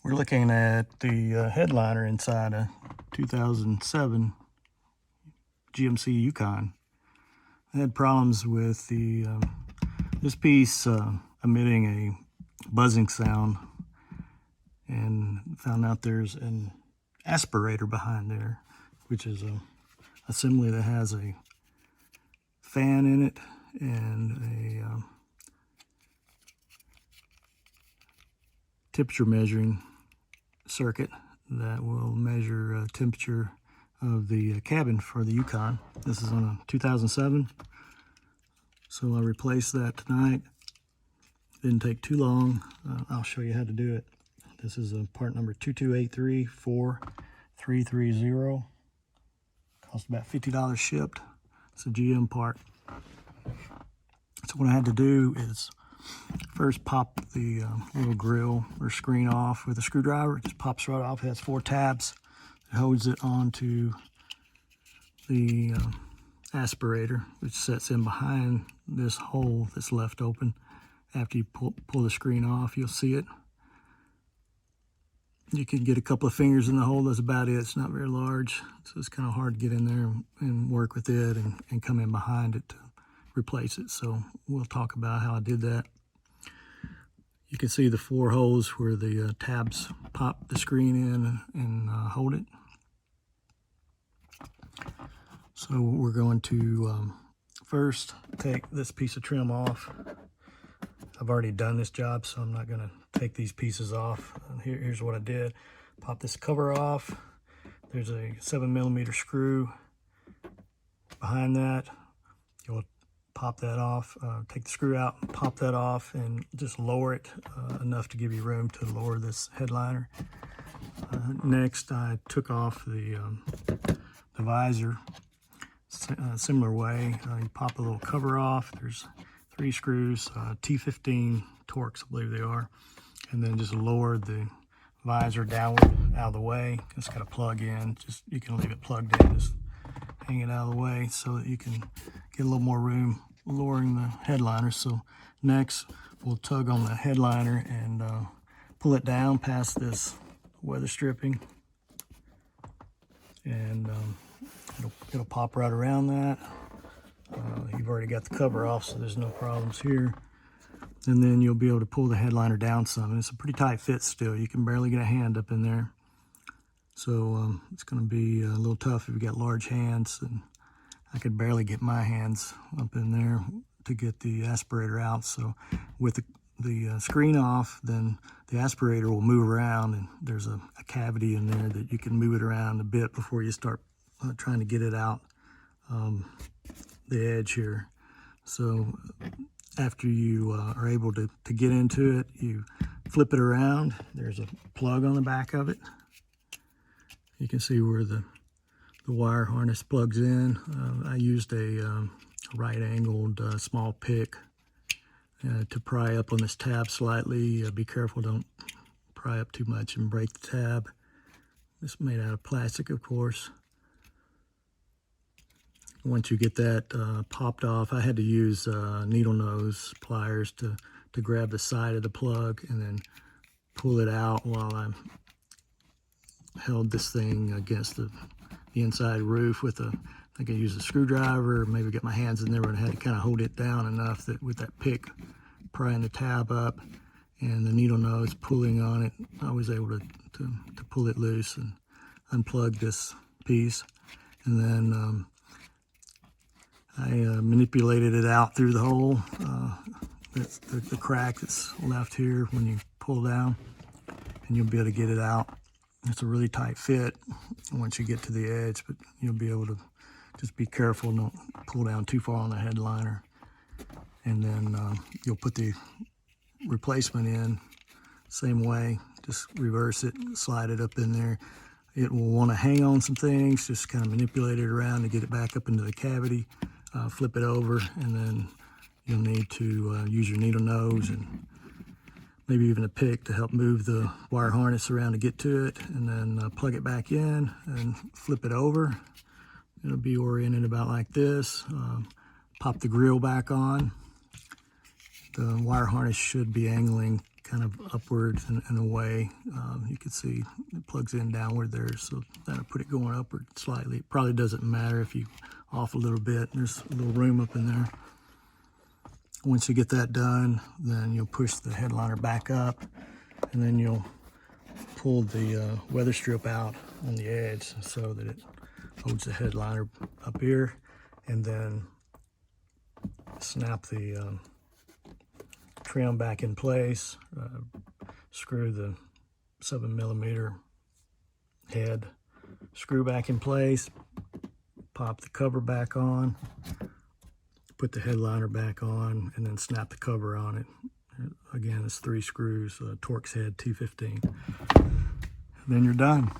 We're looking at the headliner inside a 2007 GMC Yukon. I had problems with the this piece emitting a buzzing sound, and found out there's an aspirator behind there, which is a assembly that has a fan in it and a temperature measuring circuit that will measure temperature of the cabin for the Yukon. This is on a 2007, so I replaced that tonight. Didn't take too long. I'll show you how to do it. This is a part number 228343330. Cost about $50 shipped. It's a GM part. So what I had to do is first pop the little grill or screen off with a screwdriver. It just pops right off. It has 4 tabs. It holds it onto the aspirator, which sets in behind this hole that's left open. After you pull the screen off, you'll see it. You can get a couple of fingers in the hole. That's about it. It's not very large, so it's kind of hard to get in there and work with it and come in behind it to replace it. So we'll talk about how I did that. You can see the 4 holes where the tabs pop the screen in and hold it. So we're going to first take this piece of trim off. I've already done this job, so I'm not going to take these pieces off. Here's what I did. Pop this cover off. There's a 7mm screw behind that. You'll pop that off, take the screw out, pop that off, and just lower it enough to give you room to lower this headliner. Next, I took off the visor. Similar way, you pop the little cover off. There's 3 screws, T15 Torx, I believe they are, and then just lower the visor downward out of the way. It's got a plug in. Just you can leave it plugged in, just hang it out of the way so that you can get a little more room lowering the headliner. So next, we'll tug on the headliner and pull it down past this weather stripping, and it'll pop right around that. You've already got the cover off, so there's no problems here. And then you'll be able to pull the headliner down some. And it's a pretty tight fit still. You can barely get a hand up in there. So it's going to be a little tough if you've got large hands. And I could barely get my hands up in there to get the aspirator out. So with the screen off, then the aspirator will move around, and there's a cavity in there that you can move it around a bit before you start trying to get it out the edge here. So after you are able to get into it, you flip it around. There's a plug on the back of it. You can see where the wire harness plugs in. I used a right-angled small pick to pry up on this tab slightly. Be careful, don't pry up too much and break the tab. It's made out of plastic, of course. Once you get that popped off, I had to use needle nose pliers to grab the side of the plug and then pull it out while I held this thing against the inside roof with I think I used a screwdriver, or maybe get my hands in there, and I had to kind of hold it down enough that with that pick prying the tab up and the needle nose pulling on it, I was able to pull it loose and unplug this piece. And then I manipulated it out through the hole. That's the crack that's left here when you pull down, and you'll be able to get it out. It's a really tight fit once you get to the edge, but you'll be able to just be careful, don't pull down too far on the headliner. And then you'll put the replacement in same way, just reverse it, slide it up in there. It will want to hang on some things, just kind of manipulate it around to get it back up into the cavity. Flip it over, and then you'll need to use your needle nose and maybe even a pick to help move the wire harness around to get to it, and then plug it back in and flip it over. It'll be oriented about like this. Pop the grill back on. The wire harness should be angling kind of upwards in a way. You can see it plugs in downward there, so that'll put it going upward slightly. It probably doesn't matter if you off a little bit. There's a little room up in there. Once you get that done, then you'll push the headliner back up, and then you'll pull the weather strip out on the edge so that it holds the headliner up here, and then snap the trim back in place, screw the 7mm head screw back in place, pop the cover back on, put the headliner back on, and then snap the cover on it. Again, it's 3 screws, Torx head T15. Then you're done.